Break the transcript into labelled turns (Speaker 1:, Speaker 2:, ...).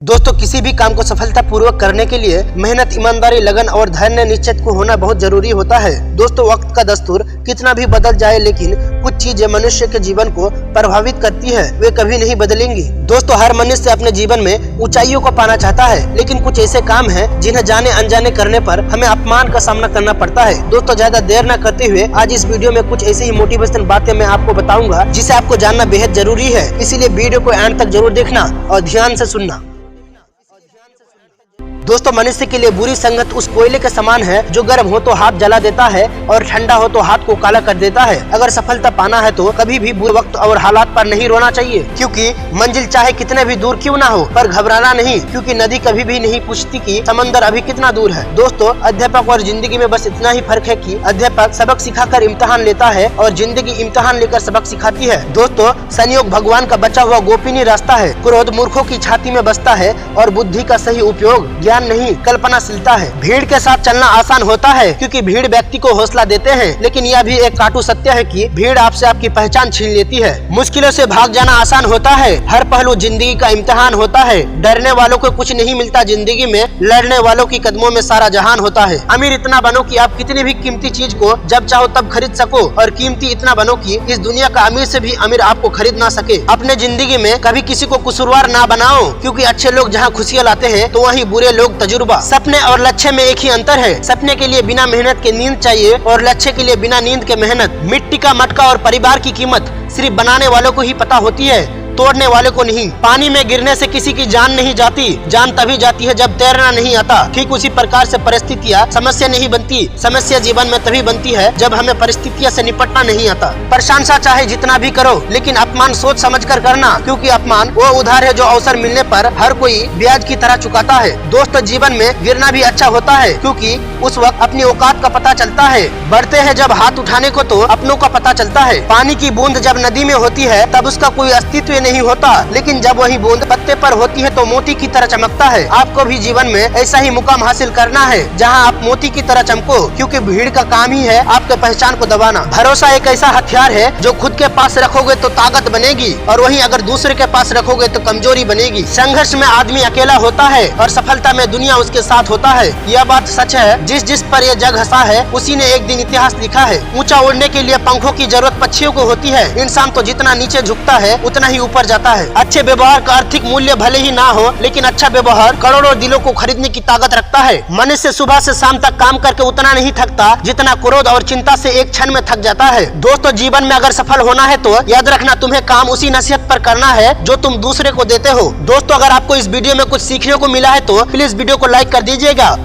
Speaker 1: दोस्तों, किसी भी काम को सफलतापूर्वक करने के लिए मेहनत, ईमानदारी, लगन और धैर्य निश्चित को होना बहुत जरूरी होता है। दोस्तों, वक्त का दस्तूर कितना भी बदल जाए, लेकिन कुछ चीजें मनुष्य के जीवन को प्रभावित करती है, वे कभी नहीं बदलेंगी। दोस्तों, हर मनुष्य अपने जीवन में ऊंचाइयों को पाना चाहता है, लेकिन कुछ ऐसे काम हैं जिन्हें जाने अनजाने करने पर हमें अपमान का सामना करना पड़ता है। दोस्तों, ज्यादा देर न करते हुए आज इस वीडियो में कुछ ऐसी ही मोटिवेशनल बातें मैं आपको बताऊंगा जिसे आपको जानना बेहद जरूरी है। इसीलिए वीडियो को एंड तक जरूर देखना और ध्यान से सुनना। दोस्तों, मनुष्य के लिए बुरी संगत उस कोयले के समान है जो गर्म हो तो हाथ जला देता है और ठंडा हो तो हाथ को काला कर देता है। अगर सफलता पाना है तो कभी भी बुरे वक्त और हालात पर नहीं रोना चाहिए, क्योंकि मंजिल चाहे कितने भी दूर क्यों ना हो, पर घबराना नहीं, क्योंकि नदी कभी भी नहीं पूछती कि समंदर अभी कितना दूर है। दोस्तों, अध्यापक और जिंदगी में बस इतना ही फर्क है कि अध्यापक सबक सिखाकर इम्तिहान लेता है और जिंदगी इम्तिहान लेकर सबक सिखाती है। दोस्तों, संयोग भगवान का बचा हुआ गोपनीय रास्ता है। क्रोध मूर्खों की छाती में बसता है और बुद्धि का सही उपयोग ज्ञान नहीं कल्पनाशीलता है। भीड़ के साथ चलना आसान होता है, क्योंकि भीड़ व्यक्ति को हौसला देते हैं, लेकिन यह भी एक काटू सत्य है कि भीड़ आपसे आपकी पहचान छीन लेती है। मुश्किलों से भाग जाना आसान होता है, हर पहलू जिंदगी का इम्तिहान होता है। डरने वालों को कुछ नहीं मिलता जिंदगी में, लड़ने वालों की कदमों में सारा जहान होता है। अमीर इतना बनो कि आप कितनी भी कीमती चीज को जब चाहो तब खरीद सको, और कीमती इतना बनो कि इस दुनिया का अमीर से भी अमीर आपको खरीद ना सके। अपने जिंदगी में कभी किसी को कसूरवार ना बनाओ, क्योंकि अच्छे लोग जहाँ खुशियाँ लाते हैं तो वहीं बुरे लोग तजुर्बा। सपने और लक्ष्य में एक ही अंतर है, सपने के लिए बिना मेहनत के नींद चाहिए और लक्ष्य के लिए बिना नींद के मेहनत। मिट्टी का मटका और परिवार की कीमत सिर्फ बनाने वालों को ही पता होती है, तोड़ने वाले को नहीं। पानी में गिरने से किसी की जान नहीं जाती, जान तभी जाती है जब तैरना नहीं आता। ठीक उसी प्रकार से परिस्थितियाँ समस्या नहीं बनती, समस्या जीवन में तभी बनती है जब हमें परिस्थितियों से निपटना नहीं आता। प्रशंसा चाहे जितना भी करो, लेकिन अपमान सोच समझ कर करना, क्योंकि अपमान वो उधार है जो अवसर मिलने पर हर कोई ब्याज की तरह चुकाता है। दोस्तों, जीवन में गिरना भी अच्छा होता है, क्योंकि उस वक्त अपनी औकात का पता चलता है। बढ़ते हैं जब हाथ उठाने को तो अपनों का पता चलता है। पानी की बूंद जब नदी में होती है तब उसका कोई अस्तित्व नहीं होता, लेकिन जब वही बूंद पत्ते पर होती है तो मोती की तरह चमकता है। आपको भी जीवन में ऐसा ही मुकाम हासिल करना है जहां आप मोती की तरह चमको, क्योंकि भीड़ का काम ही है आपके पहचान को दबाना। भरोसा एक ऐसा हथियार है जो खुद के पास रखोगे तो ताकत बनेगी, और वहीं अगर दूसरे के पास रखोगे तो कमजोरी बनेगी। संघर्ष में आदमी अकेला होता है और सफलता में दुनिया उसके साथ होता है। यह बात सच है, जिस पर यह जग हंसा है उसी ने एक दिन इतिहास लिखा है। ऊंचा उड़ने के लिए पंखों की जरूरत पक्षियों को होती है। इंसान तो जितना नीचे झुकता है उतना ही ऊपर जाता है। अच्छे व्यवहार का आर्थिक मूल्य भले ही ना हो, लेकिन अच्छा व्यवहार करोड़ों दिलों को खरीदने की ताकत रखता है। मनुष्य सुबह से शाम तक काम करके उतना नहीं थकता जितना क्रोध और चिंता से एक क्षण में थक जाता है। दोस्तों, जीवन में अगर सफल होना है तो याद रखना, तुम्हें काम उसी नसीहत पर करना है जो तुम दूसरे को देते हो। दोस्तों, अगर आपको इस वीडियो में कुछ सीखने को मिला है तो प्लीज वीडियो को लाइक कर दीजिएगा